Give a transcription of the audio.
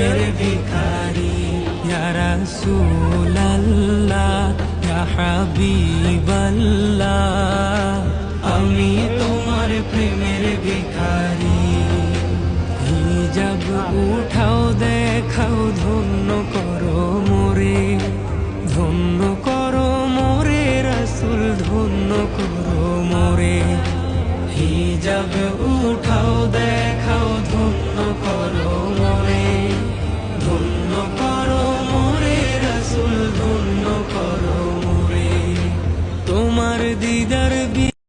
প্রেমের ভিখারি। ইয়া রাসূলাল্লাহ ইয়া হাবিবাল্লাহ, আমি তোমার প্রেমের ভিখারি। হিজাব উঠাও দেখাও, ধন্য করো মোরে, ধন্য করো মোরে রাসূল, ধন্য করো মোরে। হিজাব উঠাও